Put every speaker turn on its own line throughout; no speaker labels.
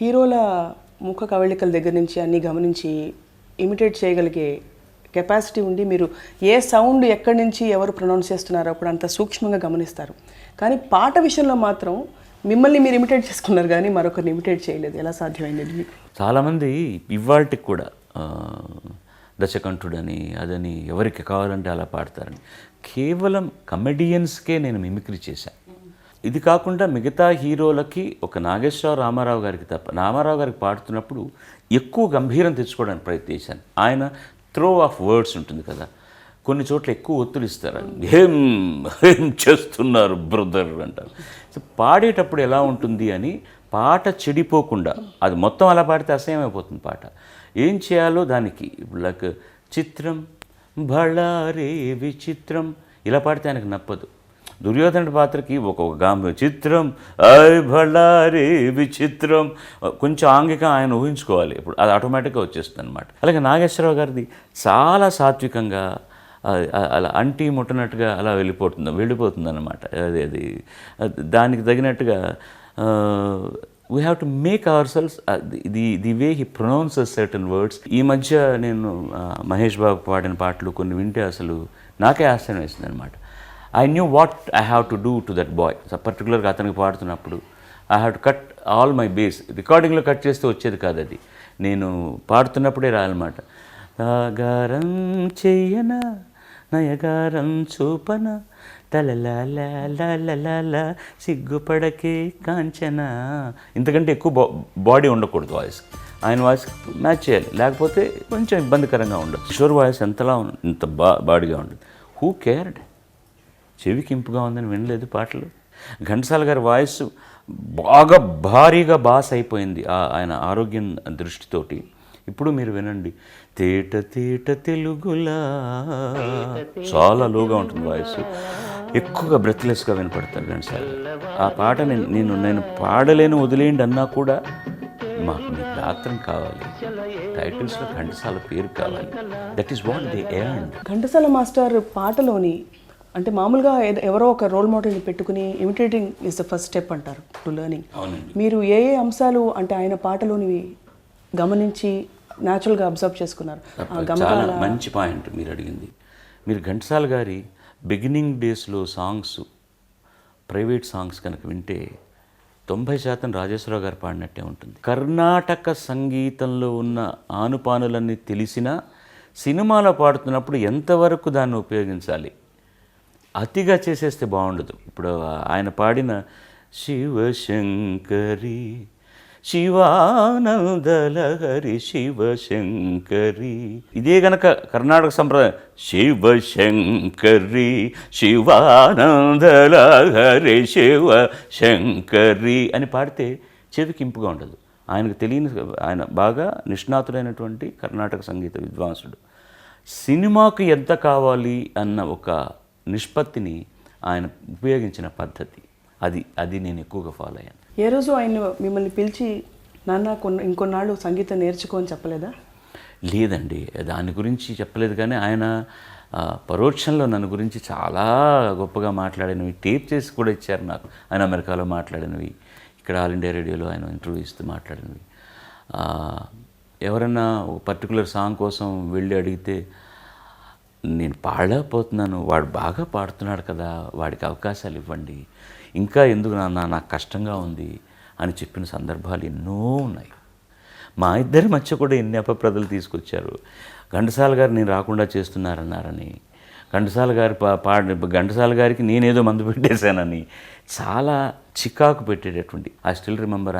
హీరోల ముఖ కవళికల దగ్గర నుంచి అన్నీ గమనించి ఇమిటేట్ చేయగలిగే కెపాసిటీ ఉండి మీరు ఏ సౌండ్ ఎక్కడి నుంచి ఎవరు ప్రొనౌన్స్ చేస్తున్నారో అప్పుడు అంత సూక్ష్మంగా గమనిస్తారు. కానీ పాట విషయంలో మాత్రం మిమ్మల్ని మీరు ఇమిటేట్ చేసుకున్నారు కానీ మరొకరిని ఇమిటేట్ చేయలేదు. ఎలా సాధ్యమైంది మీకు?
చాలామంది ఇవాళకి కూడా దశకంఠుడని అదని ఎవరికి కావాలంటే అలా పాడతారని. కేవలం కమెడియన్స్కే నేను మిమిక్రీ చేశాను. ఇది కాకుండా మిగతా హీరోలకి ఒక నాగేశ్వరరావు రామారావు గారికి తప్ప, రామారావు గారికి పాడుతున్నప్పుడు ఎక్కువ గంభీరం తెచ్చుకోవడానికి ప్రయత్నించాను. ఆయన త్రో ఆఫ్ వర్డ్స్ ఉంటుంది కదా, కొన్ని చోట్ల ఎక్కువ ఒత్తులు ఇస్తారు. ఏం చేస్తున్నారు బ్రదర్ అంటారు. సో పాడేటప్పుడు ఎలా ఉంటుంది అని పాట చెడిపోకుండా, అది మొత్తం అలా పాడితే అసహ్యమైపోతుంది పాట. ఏం చేయాలో దానికి లైక్ చిత్రం బళారే విచిత్రం ఇలా పాడితే ఆయనకు నప్పదు. దుర్యోధనుడి పాత్రకి ఒక్కొక్క గాంభీర్యం, చిత్రం ఐ భళారే విచిత్రం, కొంచెం ఆంగికం ఆయన ఊహించుకోవాలి. ఇప్పుడు అది ఆటోమేటిక్గా వచ్చేస్తుంది అనమాట. అలాగే నాగేశ్వరరావు గారిది చాలా సాత్వికంగా అలా అంటి ముట్టనట్టుగా అలా వెళ్ళిపోతుంది అనమాట. అది దానికి తగినట్టుగా we have to make our cells the way he pronounces certain words. ఈ మధ్య నేను మహేష్ బాబు పాడిన పాటలు కొన్ని వింటే అసలు నాకే ఆశ్చర్యం వేసింది అనమాట. I knew what I have to do to that boy. పర్టికులర్గా అతనికి పాడుతున్నప్పుడు I have to cut all my bass. రికార్డింగ్లో కట్ చేస్తే వచ్చేది కాదు, అది నేను పాడుతున్నప్పుడే రాయాలన్నమాట. గారం చెయ్యన నయగారం చూపన తలలా సిగ్గుపడకే కాంచన. ఇంతకంటే ఎక్కువ బాడీ ఉండకూడదు వాయిస్. ఆయన వాయిస్ మ్యాచ్ చేయాలి, లేకపోతే కొంచెం ఇబ్బందికరంగా ఉండదు. కిషోర్ వాయిస్ ఎంతలా ఇంత బాడీగా ఉండదు. Who cared? చెవికి ఇంపుగా ఉందని వినలేదు పాటలు. ఘంటసాల గారి వాయిస్ బాగా భారీగా బాస్ అయిపోయింది ఆయన ఆరోగ్యం దృష్టితోటి. ఇప్పుడు మీరు వినండి, తేట తేట తెలుగులా చాలా లోగా ఉంటుంది వాయిస్, ఎక్కువగా బ్రెత్లెస్గా వినపడతారు ఘంటసాల. ఆ పాట నేను పాడలేను వదిలేయండి అన్నా కూడా మాకు మీ గాత్రం కావాలి, టైటిల్స్లో ఘంటసాల పేరు కావాలి. That is what they earned.
Ghantasala master పాటలోని అంటే మామూలుగా ఎవరో ఒక రోల్ మోడల్ని పెట్టుకుని imitating is the first step అంటారు టు లెర్నింగ్. మీరు ఏ అంశాలు అంటే ఆయన పాటలోని గమనించి న్యాచురల్గా అబ్జర్వ్ చేసుకున్నారు?
చాలా మంచి పాయింట్ మీరు అడిగింది. మీరు ఘంటసాల గారి బిగినింగ్ డేస్లో సాంగ్స్, ప్రైవేట్ సాంగ్స్ కనుక వింటే 90% రాజేశ్వరరావు గారు పాడినట్టే ఉంటుంది. కర్ణాటక సంగీతంలో ఉన్న ఆనుపానులన్నీ తెలిసినా సినిమాలో పాడుతున్నప్పుడు ఎంతవరకు దాన్ని ఉపయోగించాలి, అతిగా చేసేస్తే బాగుండదు. ఇప్పుడు ఆయన పాడిన శివశంకరి శివానందలహరి శివశంకరి, ఇదే గనక కర్ణాటక సంప్రదాయం, శివశంకరి శివానందలహరి శివశంకరి అని పాడితే చెవికి ఇంపుగా ఉండదు. ఆయనకు తెలియని, ఆయన బాగా నిష్ణాతుడైనటువంటి కర్ణాటక సంగీత విద్వాంసుడు. సినిమాకు ఎంత కావాలి అన్న ఒక నిష్పత్తిని ఆయన ఉపయోగించిన పద్ధతి, అది నేను ఎక్కువగా ఫాలో అయ్యాను.
ఏ రోజు ఆయన మిమ్మల్ని పిలిచి నాన్న ఇంకొన్నాళ్ళు సంగీతం నేర్చుకో అని చెప్పలేదా?
లేదండి, దాని గురించి చెప్పలేదు. కానీ ఆయన పరోక్షంలో నన్ను గురించి చాలా గొప్పగా మాట్లాడినవి టేప్ చేసి కూడా ఇచ్చారు నాకు. ఆయన అమెరికాలో మాట్లాడినవి, ఇక్కడ ఆల్ ఇండియా రేడియోలో ఆయన ఇంటర్వ్యూ ఇస్తూ మాట్లాడినవి. ఎవరన్నా ఒక పర్టికులర్ సాంగ్ కోసం వెళ్ళి అడిగితే నేను పాడలేకపోతున్నాను, వాడు బాగా పాడుతున్నాడు కదా, వాడికి అవకాశాలు ఇవ్వండి, ఇంకా ఎందుకు నాన్న నాకు కష్టంగా ఉంది అని చెప్పిన సందర్భాలు ఎన్నో ఉన్నాయి. మా ఇద్దరి మధ్య కూడా ఎన్ని అపప్రదలు తీసుకొచ్చారు. ఘంటసాల గారు నేను రాకుండా చేస్తున్నారన్నారని, ఘంటసాల గారికి నేనేదో మందు పెట్టేశానని చాలా చికాకు పెట్టేటటువంటి. ఐ స్టిల్ రిమెంబర్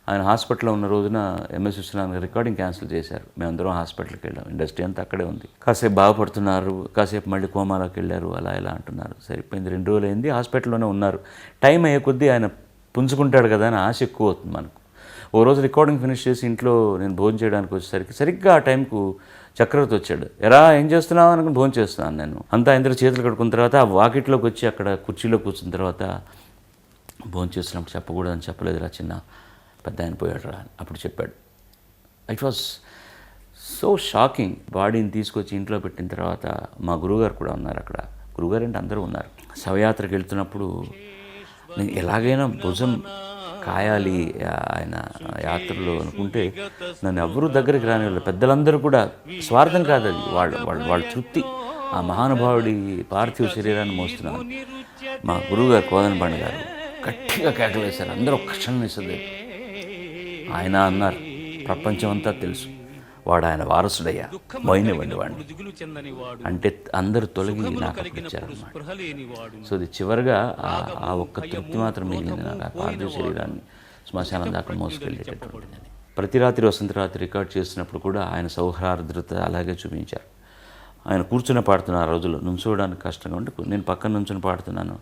ఆయన హాస్పిటల్లో ఉన్న రోజున ఎంఎస్ విశ్వనాథ్ గారు రికార్డింగ్ క్యాన్సిల్ చేశారు. మేమందరం హాస్పిటల్కి వెళ్ళాం, ఇండస్ట్రీ అంతా అక్కడే ఉంది. కాసేపు బాగుపడుతున్నారు, కాసేపు మళ్ళీ కోమాలోకి వెళ్ళారు, అలా ఇలా అంటున్నారు. సరిపోయింది, 2 రోజులు అయింది, హాస్పిటల్లోనే ఉన్నారు. టైం అయ్యే కొద్దీ ఆయన పుంజుకుంటాడు కదా అని ఆశ ఎక్కువ అవుతుంది మనకు. ఓ రోజు రికార్డింగ్ ఫినిష్ చేసి ఇంట్లో నేను భోజనం చేయడానికి వచ్చేసరికి సరిగ్గా ఆ టైంకు చక్రవర్తి వచ్చాడు. ఎరా ఏం చేస్తున్నావు అనుకుని భోజనం చేస్తున్నాను నేను. అంతా ఇందరూ చేతులు కడుక్కున్న తర్వాత ఆ వాకిట్లోకి వచ్చి అక్కడ కుర్చీలో కూర్చున్న తర్వాత భోజనం చేస్తున్నప్పుడు చెప్పకూడదని చెప్పలేదురా చిన్న, పెద్ద ఆయన పోయాడు రా అప్పుడు చెప్పాడు. It was so shocking. బాడీని తీసుకొచ్చి ఇంట్లో పెట్టిన తర్వాత మా గురువుగారు కూడా ఉన్నారు అక్కడ. గురువుగారు అంటే అందరూ ఉన్నారు. శవయాత్రకు వెళ్తున్నప్పుడు నేను ఎలాగైనా భుజం కాయాలి ఆయన యాత్రలో అనుకుంటే నన్ను ఎవరూ దగ్గరికి రానివ్వలేదు. పెద్దలందరూ కూడా స్వార్థం కాదు అది, వాళ్ళ తృప్తి. ఆ మహానుభావుడి పార్థివ శరీరాన్ని మోస్తున్నాను. మా గురువుగారు కోదనబండ గారు గట్టిగా కేకలేశారు. అందరూ ఒక్క క్షణం వేసేది. ఆయన అన్నారు, ప్రపంచం అంతా తెలుసు, వాడు ఆయన వారసుడయ్యా, మోయినవ్వండి వాడిని అంటే అందరూ తొలగి నాకు అప్పగించారన్నమాట. సో ఇది చివరిగా ఆ ఒక్క తృప్తి మాత్రం మిగిలింది నాకు, ఆ పార్థివ శరీరాన్ని శ్మశానం దాకా మోసుకెళ్ళేటటువంటిదని. ప్రతి రాత్రి వసంత రాత్రి రికార్డ్ చేసినప్పుడు కూడా ఆయన సౌహార్ద్రత అలాగే చూపించారు. ఆయన కూర్చుని పాడుతున్న ఆ రోజుల్లో నుంచోవడానికి కష్టంగా ఉంటే నేను పక్కన నుంచుని పాడుతున్నాను.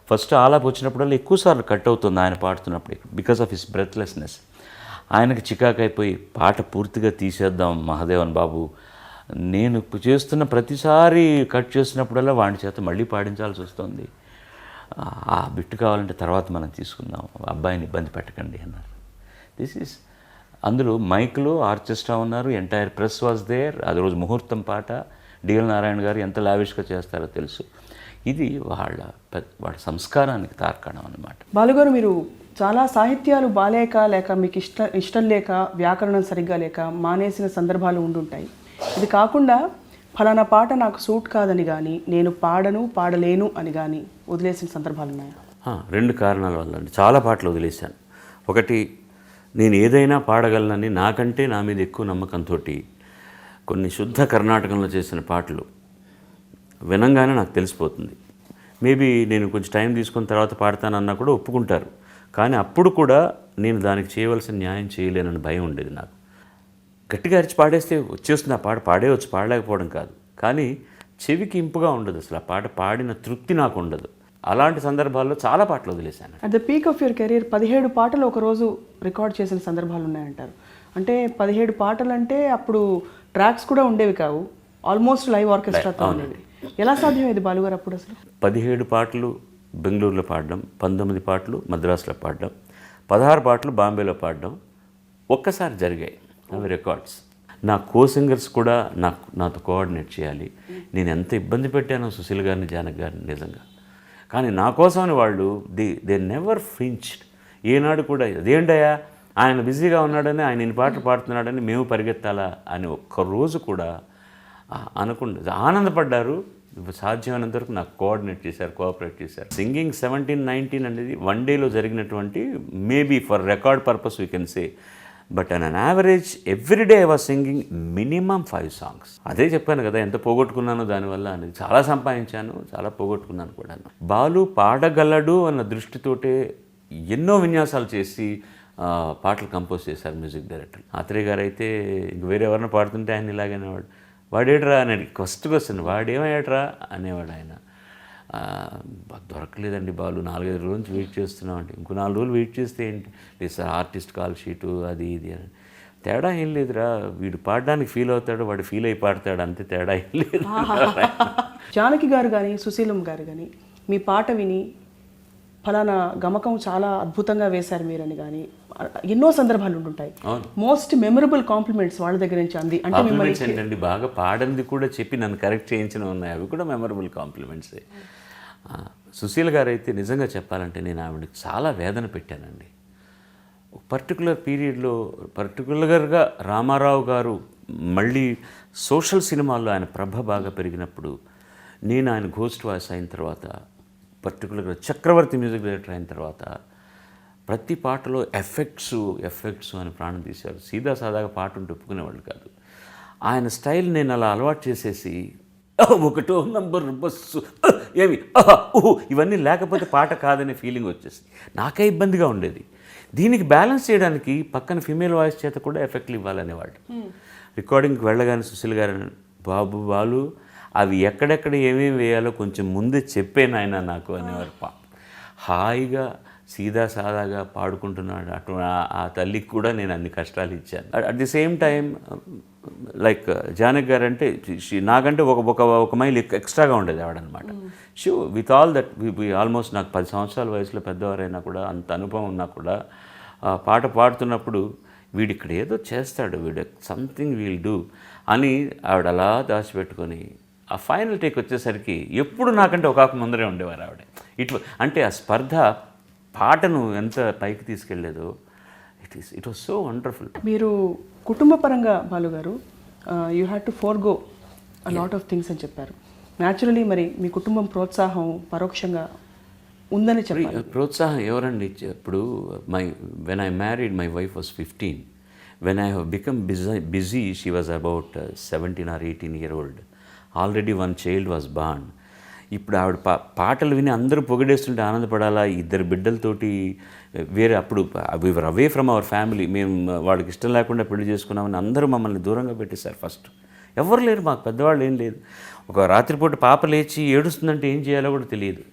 ఫస్ట్ ఆలాపు వచ్చినప్పుడల్లా ఎక్కువసార్లు కట్ అవుతుంది ఆయన పాడుతున్నప్పుడు, బికాస్ ఆఫ్ హిస్ బ్రెత్లెస్నెస్. ఆయనకి చికాకైపోయి పాట పూర్తిగా తీసేద్దాం మహాదేవన్ బాబు, నేను చేస్తున్న ప్రతిసారి కట్ చేసినప్పుడల్లా వాడి చేత మళ్ళీ పాడించాల్సి వస్తుంది, ఆ బిట్టు కావాలంటే తర్వాత మనం తీసుకుందాం, అబ్బాయిని ఇబ్బంది పెట్టకండి అన్నారు. దిస్ ఈస్ అందులో మైక్లో ఆర్కెస్ట్రా ఉన్నారు, ఎంటైర్ ప్రెస్ వాజ్ దేర్. అది రోజు ముహూర్తం పాట. డిఎల్ నారాయణ గారు ఎంత లావిష్గా చేస్తారో తెలుసు. ఇది వాళ్ళ సంస్కారానికి తార్కాణం అన్నమాట.
బాలుగారు, మీరు చాలా సాహిత్యాలు బాలేక లేక మీకు ఇష్టం లేక వ్యాకరణం సరిగ్గా లేక మానేసిన సందర్భాలు ఉండుంటాయి. ఇది కాకుండా ఫలానా పాట నాకు సూట్ కాదని కానీ, నేను పాడలేను అని కానీ వదిలేసిన సందర్భాలు ఉన్నాయా?
2 కారణాల వల్ల అండి చాలా పాటలు వదిలేశాను. ఒకటి, నేను ఏదైనా పాడగలనని నాకంటే నా మీద ఎక్కువ నమ్మకంతో కొన్ని శుద్ధ కర్ణాటకంలో చేసిన పాటలు వినంగానే నాకు తెలిసిపోతుంది. మేబీ నేను కొంచెం టైం తీసుకున్న తర్వాత పాడతానన్నా కూడా ఒప్పుకుంటారు. కానీ అప్పుడు కూడా నేను దానికి చేయవలసిన న్యాయం చేయలేనని భయం ఉండేది నాకు. గట్టిగా అరిచి పాడేస్తే వచ్చేస్తుంది, ఆ పాట పాడేవచ్చు, పాడలేకపోవడం కాదు, కానీ చెవికి ఇంపుగా ఉండదు, అసలు ఆ పాట పాడిన తృప్తి నాకు ఉండదు. అలాంటి సందర్భాల్లో చాలా పాటలు వదిలేశాను.
At the peak of your career 17 పాటలు ఒకరోజు రికార్డ్ చేసిన సందర్భాలు ఉన్నాయంటారు. అంటే 17 పాటలు అంటే అప్పుడు ట్రాక్స్ కూడా ఉండేవి కావు, ఆల్మోస్ట్ లైవ్ ఆర్కెస్ట్రాతో ఉండేవి. ఎలా సాధ్యమేది బాలుగారు అప్పుడు అసలు?
17 పాటలు బెంగళూరులో పాడడం, 19 పాటలు మద్రాసులో పాడడం, 16 పాటలు బాంబేలో పాడడం ఒక్కసారి జరిగాయి. అవి రికార్డ్స్. నా సింగర్స్ కూడా నాతో కోఆర్డినేట్ చేయాలి. నేను ఎంత ఇబ్బంది పెట్టానో సుశీల్ గారిని, జానక్ గారిని నిజంగా. కానీ నా కోసమని వాళ్ళు దే నెవర్ ఫ్లించ్డ్. ఏనాడు కూడా అదేంటయ్యా ఆయన బిజీగా ఉన్నాడని, ఆయన ఇన్ని పాటలు పాడుతున్నాడని మేము పరిగెత్తాలా అని ఒక్కరోజు కూడా అనకుండా ఆనందపడ్డారు. సాధ్యమైనంత వరకు నాకు కోఆర్డినేట్ చేశారు, కోఆపరేట్ చేశారు. సింగింగ్ 17-19 అనేది 1 డేలో జరిగినటువంటి, maybe for record purpose we can say, but an average every day I was singing minimum 5 songs. అదే చెప్పాను కదా ఎంత పోగొట్టుకున్నానో దానివల్ల అనేది. చాలా సంపాదించాను, చాలా పోగొట్టుకున్నాను కూడా. బాలు పాడగలడు అన్న దృష్టితోటే ఎన్నో విన్యాసాలు చేసి పాటలు కంపోజ్ చేశారు మ్యూజిక్ డైరెక్టర్. ఆత్రేయ గారు అయితే ఇంక వేరే ఎవరైనా పాడుతుంటే ఆయన ఇలాగే అనేవాడు, వాడేట్రా అనేది ఫస్ట్ క్వశ్చన్, వాడేమయ్యాట్రా అనేవాడు ఆయన. దొరకలేదండి బాలు, 4-5 రోజుల నుంచి వెయిట్ చేస్తున్నామండి. ఇంకో 4 రోజులు వెయిట్ చేస్తే ఏంటి, లేదు సార్ ఆర్టిస్ట్ కాల్ షీటు అది ఇది అని. తేడా ఏం లేదురా, వీడు పాడడానికి ఫీల్ అవుతాడు, వాడు ఫీల్ అయి పాడతాడు, అంతే, తేడా ఏం లేదు.
జానకి గారు కానీ సుశీలం గారు కానీ మీ పాట విని ఫలానా గమకం చాలా అద్భుతంగా వేశారు మీరని కానీ ఎన్నో సందర్భాలు ఉంటుంటాయి. మోస్ట్ మెమరబుల్ కాంప్లిమెంట్స్ వాళ్ళ దగ్గర నుంచి అంది అంటే మిమ్మల్ని
ఏంటండి, బాగా పాడింది కూడా చెప్పి నన్ను కరెక్ట్ చేయించిన ఉన్నాయి, అవి కూడా మెమరబుల్ కాంప్లిమెంట్సే. సుశీల్ గారు అయితే నిజంగా చెప్పాలంటే నేను ఆవిడకి చాలా వేదన పెట్టానండి. ఒక పర్టికులర్ పీరియడ్లో పర్టికులర్గా రామారావు గారు మళ్ళీ సోషల్ సినిమాల్లో ఆయన ప్రభ బాగా పెరిగినప్పుడు, నేను ఆయన ఘోస్ట్ వాయిస్ అయిన తర్వాత, పర్టికులర్గా చక్రవర్తి మ్యూజిక్ డైరెక్టర్ అయిన తర్వాత, ప్రతి పాటలో ఎఫెక్ట్స్ అని ప్రాణం తీశారు. సీదా సాదాగా పాట ఉంటే ఒప్పుకునేవాళ్ళు కాదు. ఆయన స్టైల్ నేను అలా అలవాటు చేసేసి 1వ నంబర్ బస్సు ఏమి ఇవన్నీ లేకపోతే పాట కాదనే ఫీలింగ్ వచ్చేసింది. నాకే ఇబ్బందిగా ఉండేది. దీనికి బ్యాలెన్స్ చేయడానికి పక్కన ఫీమేల్ వాయిస్ చేత కూడా ఎఫెక్ట్లు ఇవ్వాలనేవాళ్ళు. రికార్డింగ్కి వెళ్ళగానే సుశీల్ గారు, బాలు అవి ఎక్కడెక్కడ ఏమేమి వేయాలో కొంచెం ముందే చెప్పాను ఆయన నాకు అనేవారు. హాయిగా సీదా సాదాగా పాడుకుంటున్నాడు. అటు ఆ తల్లికి కూడా నేను అన్ని కష్టాలు ఇచ్చాను. At the same time like Janak గారు అంటే నాకంటే ఒక మైల్ ఎక్స్ట్రాగా ఉండేది ఆవిడనమాట. విత్ ఆల్ దట్ ఆల్మోస్ట్ నాకు 10 సంవత్సరాల వయసులో పెద్దవారైనా కూడా, అంత అనుభవం ఉన్నా కూడా, పాట పాడుతున్నప్పుడు వీడు ఇక్కడ ఏదో చేస్తాడు, వీడు సంథింగ్ వీల్ డూ అని ఆవిడ అలా దాచిపెట్టుకొని ఆ ఫైనల్ టేక్ వచ్చేసరికి ఎప్పుడు నాకంటే ఒక ముందరే ఉండేవారు ఆవిడ. అంటే ఆ స్పర్ధ పాటను ఎంత పైకి తీసుకెళ్ళేదో ఇట్ వాస్ సో వండర్ఫుల్.
మీరు కుటుంబ పరంగా బాలుగారు you had to forgo a lot of things అని చెప్పారు. న్యాచురలీ మరి మీ కుటుంబం ప్రోత్సాహం పరోక్షంగా ఉందని చెప్పారు.
ప్రోత్సాహం ఎవరండి ఇప్పుడు when I married my wife was 15. When I have become busy she was about 17 or 18 year old. Already one child was born. ఇప్పుడు ఆవిడ పాటలు విని అందరూ పొగిడేస్తుంటే ఆనందపడాలా, ఇద్దరు బిడ్డలతోటి వేరే అప్పుడు we are away from our family. మేము వాడికి ఇష్టం లేకుండా పెళ్లి చేసుకున్నామని అందరూ మమ్మల్ని దూరంగా పెట్టేశారు. ఫస్ట్ ఎవరు లేరు, మాకు పెద్దవాళ్ళు ఏం లేదు. ఒక రాత్రిపూట పాప లేచి ఏడుస్తుందంటే ఏం చేయాలో కూడా తెలియదు.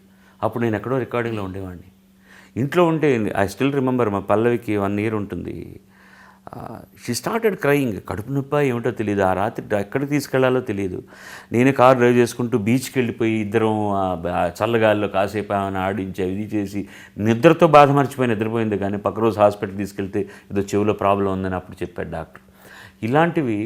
అప్పుడు నేను ఎక్కడో రికార్డింగ్లో ఉండేవాడిని. ఇంట్లో ఉంటే ఐ స్టిల్ రిమెంబర్ మా పల్లవికి 1 year ఉంటుంది. She started crying. కడుపు నొప్పి ఏమిటో తెలియదు. ఆ రాత్రి ఎక్కడికి తీసుకెళ్లాలో తెలియదు. నేనే కారు డ్రైవ్ చేసుకుంటూ బీచ్కి వెళ్ళిపోయి ఇద్దరం చల్లగాల్లో కాసేపు ఆమెను ఆడించి ఇది చేసి నిద్రతో బాధ మర్చిపోయి నిద్రపోయింది. కానీ పక్క రోజు హాస్పిటల్ తీసుకెళ్తే ఏదో చెవిలో ప్రాబ్లం ఉందని అప్పుడు చెప్పాడు డాక్టర్. ఇలాంటివి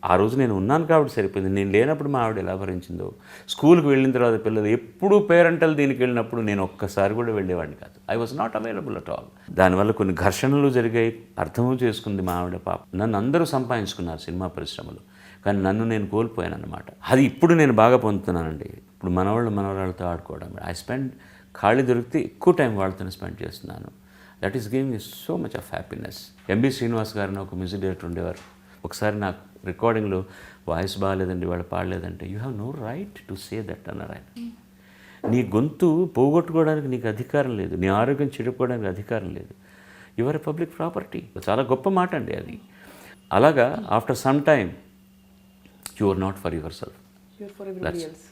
ఆ రోజు నేను ఉన్నాను కాబట్టి సరిపోయింది. నేను లేనప్పుడు మా ఆవిడ ఎలా భరించిందో. స్కూల్కి వెళ్ళిన తర్వాత పిల్లలు ఎప్పుడూ పేరెంటల్ దీనికి వెళ్ళినప్పుడు నేను ఒక్కసారి కూడా వెళ్ళేవాడిని కాదు. I was not available at all. దానివల్ల కొన్ని ఘర్షణలు జరిగాయి. అర్థమూ చేసుకుంది మా ఆవిడ పాప. నన్ను అందరూ సంపాదించుకున్నారు సినిమా పరిశ్రమలో, కానీ నన్ను నేను కోల్పోయాను అనమాట. అది ఇప్పుడు నేను బాగా పొందుతున్నానండి. ఇప్పుడు మనవరాళ్ళతో ఆడుకోవడం. ఐ స్పెండ్ ఖాళీ దొరికితే ఎక్కువ టైం వాళ్ళతోనే స్పెండ్ చేస్తున్నాను. That is giving me so much of happiness. MB Srinivas గారిని ఒక మ్యూజిక్ డైరెక్టర్ ఉండేవారు. ఒకసారి నాకు రికార్డింగ్లో వాయిస్ బాగాలేదండి, వాళ్ళు పాడలేదంటే you have no right to say that అన్నారు ఆయన. నీ గొంతు పోగొట్టుకోవడానికి నీకు అధికారం లేదు, నీ ఆరోగ్యం చెడిపోవడానికి అధికారం లేదు. Your a public property. చాలా గొప్ప మాట అండి అది. అలాగా after some time you are not for yourself,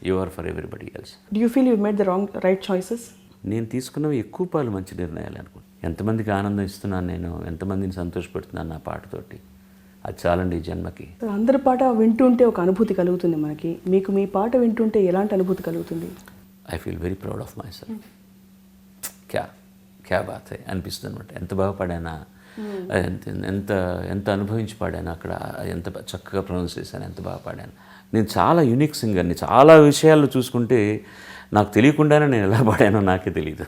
you are for everybody else.
Do you feel you made the right choices?
నేను తీసుకున్నవి ఎక్కువ పాలు మంచి నిర్ణయాలు అనుకుంటాను. ఎంతమందికి ఆనందం ఇస్తున్నాను నేను, ఎంతమందిని సంతోషపెడుతున్నాను నా పాటతోటి. అది చాలండి ఈ జన్మకి.
అందరి పాట వింటుంటే ఒక అనుభూతి కలుగుతుంది మనకి. మీకు మీ పాట వింటుంటే ఎలాంటి అనుభూతి కలుగుతుంది?
I feel very proud of my self. క్యా బాత్ అనిపిస్తుంది అనమాట. ఎంత బాగా పాడానా, ఎంత ఎంత అనుభవించి పాడాను అక్కడ, ఎంత చక్కగా ప్రొనౌన్స్ చేశాను, ఎంత బాగా పాడాను. నేను చాలా యూనిక్ సింగర్ని. చాలా విషయాల్లో చూసుకుంటే నాకు తెలియకుండానే నేను ఎలా పాడానో నాకే తెలియదు.